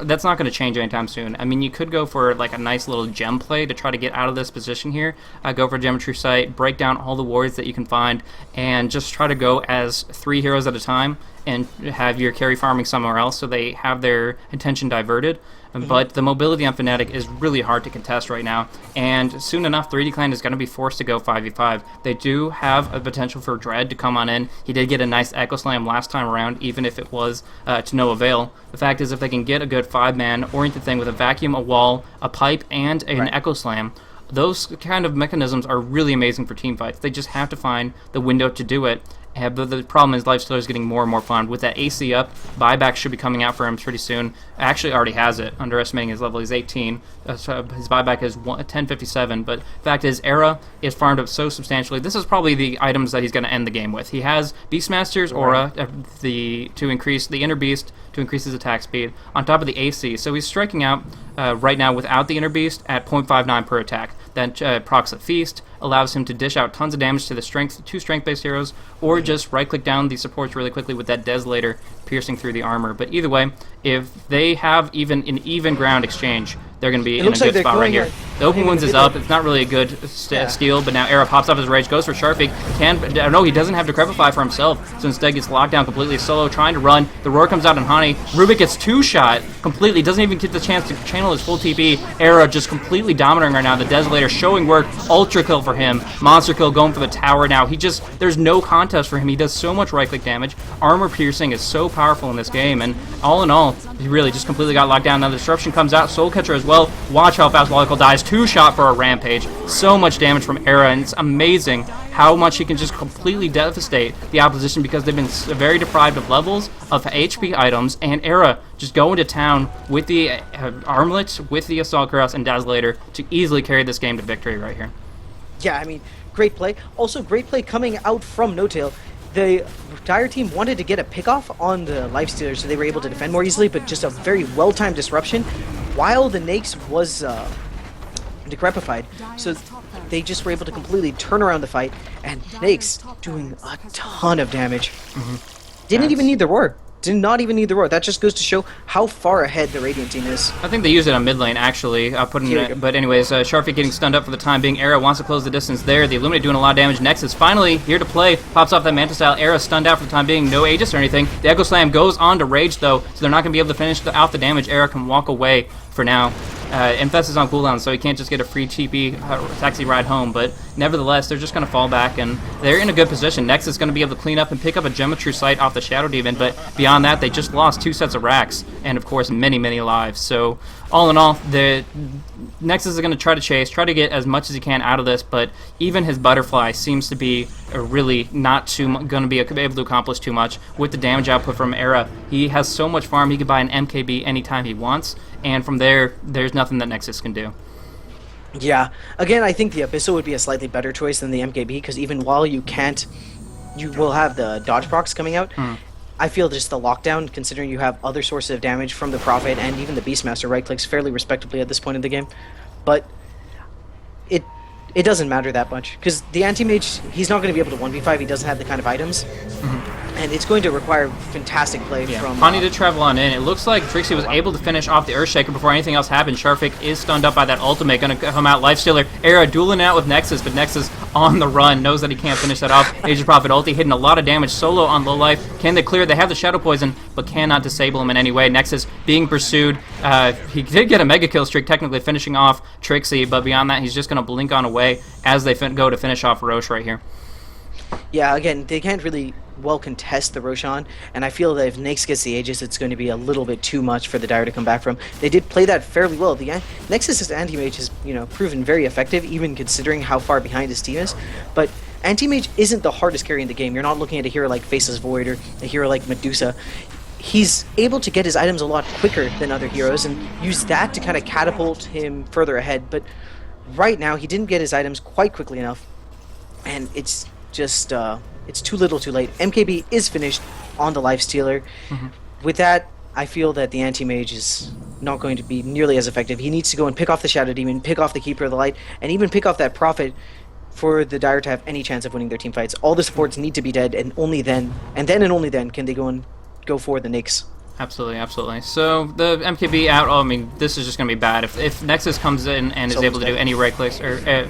that's not going to change anytime soon. I mean, you could go for, like, a nice little gem play to try to get out of this position here. Go for Geometry Sight, break down all the wards that you can find, and just try to go as 3 heroes at a time, and have your carry farming somewhere else so they have their attention diverted. But the mobility on Fnatic is really hard to contest right now, and soon enough 3D Clan is going to be forced to go 5v5. They do have a potential for Dread to come on in. He did get a nice Echo Slam last time around, even if it was to no avail. The fact is, if they can get a good 5-man oriented thing with a vacuum, a wall, a pipe, and an Echo Slam, those kind of mechanisms are really amazing for team fights. They just have to find the window to do it. But the problem is Lifestealer is getting more and more fun. With that AC up, buyback should be coming out for him pretty soon. Actually already has it, underestimating his level. He's 18. So his buyback is 1057, but the fact is Era is farmed up so substantially. This is probably the items that he's going to end the game with. He has Beastmaster's Aura to increase the Inner Beast, to increase his attack speed, on top of the AC. So he's striking out right now without the Inner Beast at 0.59 per attack. That procs at Feast, allows him to dish out tons of damage to the two strength-based heroes, or just right-click down the supports really quickly with that Desolator piercing through the armor. But either way, if they have even an even ground exchange, they're going to be in a good spot right here. The open wounds is up. It's not really a good steal, but now Era pops off his rage, goes for Sharfik. No, he doesn't have Decrepify for himself, so instead gets locked down completely. Solo trying to run. The roar comes out on Hani. Rubik gets 2-shot completely. Doesn't even get the chance to channel his full TP. Era just completely dominating right now. The Desolator showing work. Ultra kill for him. Monster kill going for the tower now. There's no contest for him. He does so much right-click damage. Armor piercing is so powerful in this game, and all in all, he really just completely got locked down. Now the Disruption comes out. Soul Catcher as well. Watch how fast Lolical dies. 2-shot for a Rampage. So much damage from Era, and it's amazing how much he can just completely devastate the opposition because they've been very deprived of levels, of HP items, and Era just going to town with the armlet, with the Assault Cuirass and Dazzlator to easily carry this game to victory right here. Yeah, I mean, great play. Also, great play coming out from No Tail. The Dire team wanted to get a pickoff on the Lifestealer so they were able to defend more easily, but just a very well-timed disruption while the Nakes was decrepified. So they just were able to completely turn around the fight, and Nakes doing a ton of damage. Didn't even need the Roar. Did not even need the Roar. That just goes to show how far ahead the Radiant team is. I think they used it on mid lane, actually. But anyways, Sharpie getting stunned up for the time being. Era wants to close the distance there. The Illuminate doing a lot of damage. Nexus finally here to play. Pops off that Manta style. Era stunned out for the time being. No Aegis or anything. The Echo Slam goes on to Rage, though, so they're not going to be able to finish out the damage. Era can walk away for now. Infest is on cooldown, so he can't just get a free TP taxi ride home, but nevertheless, they're just going to fall back, and they're in a good position. Nexus is going to be able to clean up and pick up a Geometry Sight off the Shadow Demon, but beyond that, they just lost 2 sets of racks, and of course, many, many lives. So, all in all, the Nexus is going to try to chase, try to get as much as he can out of this, but even his Butterfly seems to be really not going to be able to accomplish too much with the damage output from Era. He has so much farm, he can buy an MKB anytime he wants, and from there, there's nothing that Nexus can do. Yeah. Again, I think the Abyssal would be a slightly better choice than the MKB, because even while you will have the dodge procs coming out, I feel just the lockdown, considering you have other sources of damage from the Prophet and even the Beastmaster right-clicks fairly respectably at this point in the game. But it doesn't matter that much, because the Anti-Mage, he's not going to be able to 1v5, he doesn't have the kind of items. And it's going to require fantastic play from... Pani did travel on in. It looks like Trixie was able to finish off the Earthshaker before anything else happened. Sharfik is stunned up by that ultimate, going to come out Lifestealer. Era dueling out with Nexus, but Nexus on the run, knows that he can't finish that off. Aegis Prophet ulti hitting a lot of damage solo on low life. Can they clear? They have the Shadow Poison, but cannot disable him in any way. Nexus being pursued. He did get a mega kill streak, technically finishing off Trixie, but beyond that, he's just going to blink on away as they go to finish off Roche right here. Yeah, again, they can't really well contest the Roshan, and I feel that if Nyx gets the Aegis, it's going to be a little bit too much for the Dire to come back from. They did play that fairly well. The Nexus' Anti-Mage has, proven very effective, even considering how far behind his team is, but Anti-Mage isn't the hardest carry in the game. You're not looking at a hero like Faceless Void or a hero like Medusa. He's able to get his items a lot quicker than other heroes and use that to kind of catapult him further ahead, but right now he didn't get his items quite quickly enough, and it's just it's too little too late. MKB is finished on the Lifestealer. With that, I feel that the Anti-Mage is not going to be nearly as effective. He needs to go and pick off the Shadow Demon, pick off the Keeper of the Light, and even pick off that Prophet for the Dire to have any chance of winning their team fights. All the supports need to be dead, and only then, and only then, can they go for the Nyx. Absolutely, absolutely. So the MKB out. Oh, I mean, this is just going to be bad. If Nexus comes in and is able to do any right clicks or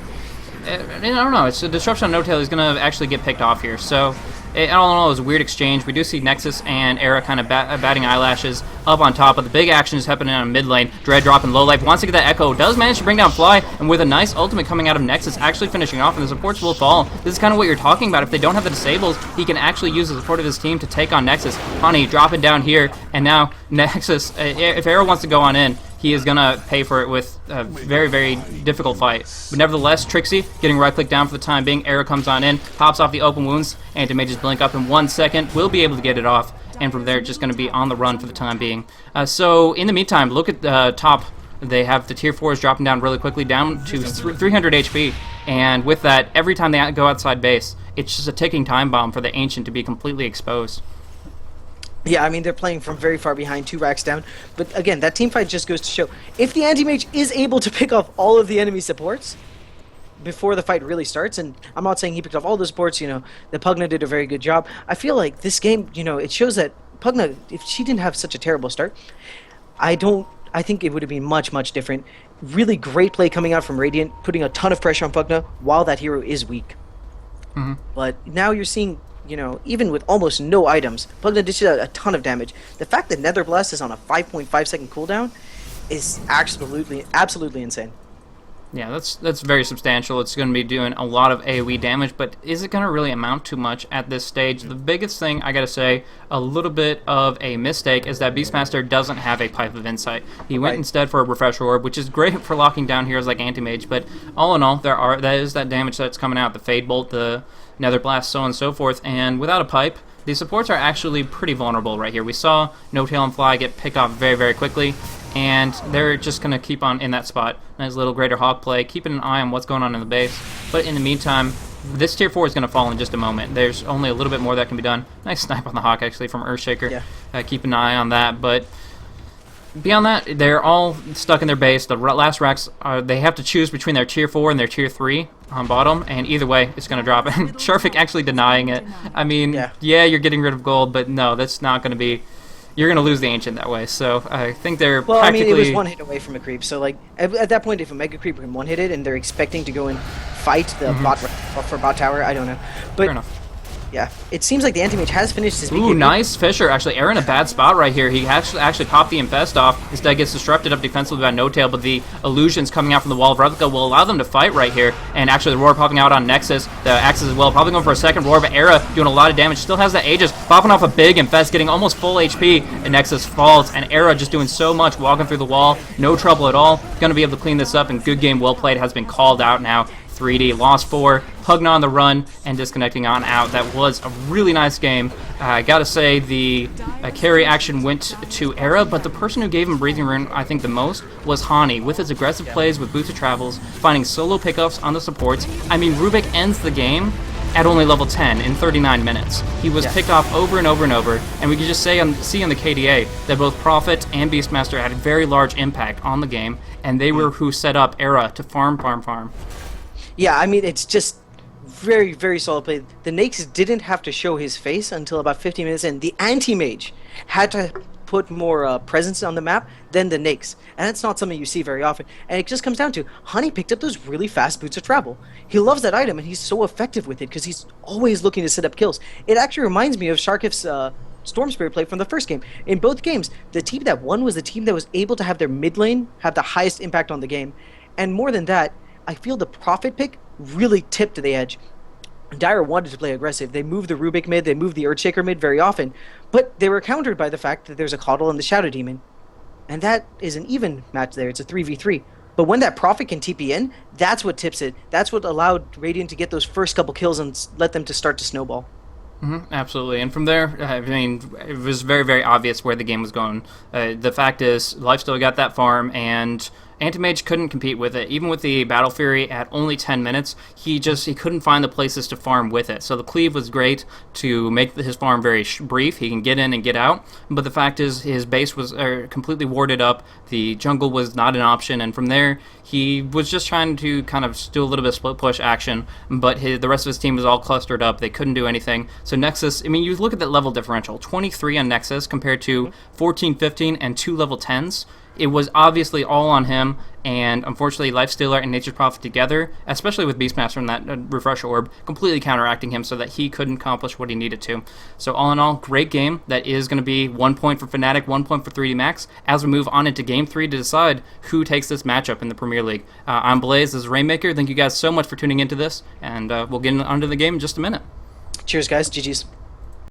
I don't know. It's a disruption on No Tail. He's going to actually get picked off here. So, I don't know. It was a weird exchange. We do see Nexus and Era kind of batting eyelashes up on top, but the big action is happening on mid lane. Dread dropping low life. Wants to get that Echo. Does manage to bring down Fly, and with a nice ultimate coming out of Nexus, actually finishing off, and the supports will fall. This is kind of what you're talking about. If they don't have the disables, he can actually use the support of his team to take on Nexus. Honey dropping down here, and now Nexus, if Era wants to go on in, he is going to pay for it with a very, very difficult fight. But nevertheless, Trixie getting right-click down for the time being. Era comes on in, pops off the open wounds. Anti-Mages blink up in 1 second. Will be able to get it off. And from there, just going to be on the run for the time being. So, in the meantime, look at the top. They have the tier 4s dropping down really quickly, down to 300 HP. And with that, every time they go outside base, it's just a ticking time bomb for the Ancient to be completely exposed. Yeah, I mean, they're playing from very far behind, 2 racks down. But again, that team fight just goes to show, if the Anti-Mage is able to pick off all of the enemy supports before the fight really starts, and I'm not saying he picked off all the supports, the Pugna did a very good job. I feel like this game, it shows that Pugna, if she didn't have such a terrible start, I think it would have been much, much different. Really great play coming out from Radiant, putting a ton of pressure on Pugna while that hero is weak. But now you're seeing, even with almost no items, Pugna dishes out a ton of damage. The fact that Nether Blast is on a 5.5 second cooldown is absolutely insane. Yeah, that's very substantial. It's going to be doing a lot of AoE damage, but is it going to really amount to much at this stage? The biggest thing, I gotta say, a little bit of a mistake is that Beastmaster doesn't have a Pipe of Insight. He went instead for a Refresher Orb, which is great for locking down heroes like Anti-Mage, but all in all, that is that damage that's coming out, the Fade Bolt, the Nether Blast, so on and so forth, and without a Pipe, the supports are actually pretty vulnerable right here. We saw No Tail and Fly get picked off very, very quickly, and they're just going to keep on in that spot. Nice little Greater Hawk play, keeping an eye on what's going on in the base. But in the meantime, this tier 4 is going to fall in just a moment. There's only a little bit more that can be done. Nice snipe on the Hawk, actually, from Earthshaker. Yeah. Keep an eye on that. But beyond that, they're all stuck in their base. The last racks, they have to choose between their tier 4 and their tier 3 on bottom, and either way, it's going to drop. And Sharfik actually denying it. I mean, yeah, you're getting rid of gold, but no, that's not going to be... You're going to lose the Ancient that way, so I think they're practically... I mean, it was one hit away from a creep, so, like, at that point, if a Mega Creep can one-hit it and they're expecting to go and fight the bot for bot tower, I don't know. But fair enough. Yeah, it seems like the Anti-Mage has finished his... Ooh, nice Fisher. Actually, Aaron in a bad spot right here. He actually popped the Infest off. Instead gets disrupted up defensively by No Tail, but the illusions coming out from the Wall of Replica will allow them to fight right here. And actually, the Roar popping out on Nexus. The Axis as well, probably going for a second Roar, but Era doing a lot of damage. Still has that Aegis, popping off a big Infest, getting almost full HP, and Nexus falls. And Era just doing so much, walking through the wall. No trouble at all. Going to be able to clean this up, and good game, well played, has been called out now. 3D, lost 4, Pugna on the run, and disconnecting on out. That was a really nice game. I gotta say, the carry action went to Era, but the person who gave him Breathing Rune, I think, the most was Hani, with his aggressive plays with Boots of Travels, finding solo pickups on the supports. I mean, Rubik ends the game at only level 10 in 39 minutes. He was picked off over and over and over, and we could just see on the KDA that both Prophet and Beastmaster had a very large impact on the game, and they were who set up Era to farm. Yeah, I mean, it's just very, very solid play. The Nakes didn't have to show his face until about 15 minutes in. The Anti-Mage had to put more presence on the map than the Nakes. And that's not something you see very often. And it just comes down to, Honey picked up those really fast Boots of Travel. He loves that item, and he's so effective with it because he's always looking to set up kills. It actually reminds me of Sharkif's Storm Spirit play from the first game. In both games, the team that won was the team that was able to have their mid lane have the highest impact on the game. And more than that, I feel the Prophet pick really tipped to the edge. Dire wanted to play aggressive. They moved the Rubik mid, they moved the Earthshaker mid very often, but they were countered by the fact that there's a Coddle and the Shadow Demon. And that is an even match there. It's a 3v3. But when that Prophet can TP in, that's what tips it. That's what allowed Radiant to get those first couple kills and let them to start to snowball. Absolutely, and from there, I mean, it was very, very obvious where the game was going. The fact is, Lifesteal got that farm, and Anti-Mage couldn't compete with it. Even with the Battle Fury at only 10 minutes, he couldn't find the places to farm with it. So the Cleave was great to make his farm very brief. He can get in and get out, but the fact is his base was completely warded up. The jungle was not an option, and from there, he was just trying to kind of do a little bit of split push action, but the rest of his team was all clustered up. They couldn't do anything. So Nexus, I mean, you look at that level differential, 23 on Nexus compared to 14, 15, and 2 level 10s. It was obviously all on him, and unfortunately Lifestealer and Nature's Prophet together, especially with Beastmaster and that Refresher Orb, completely counteracting him so that he couldn't accomplish what he needed to. So all in all, great game. That is going to be 1 point for Fnatic, 1 point for 3D Max, as we move on into Game 3 to decide who takes this matchup in the Premier League. I'm Blaze, this is Rainmaker. Thank you guys so much for tuning into this, and we'll get onto the game in just a minute. Cheers, guys. GG's.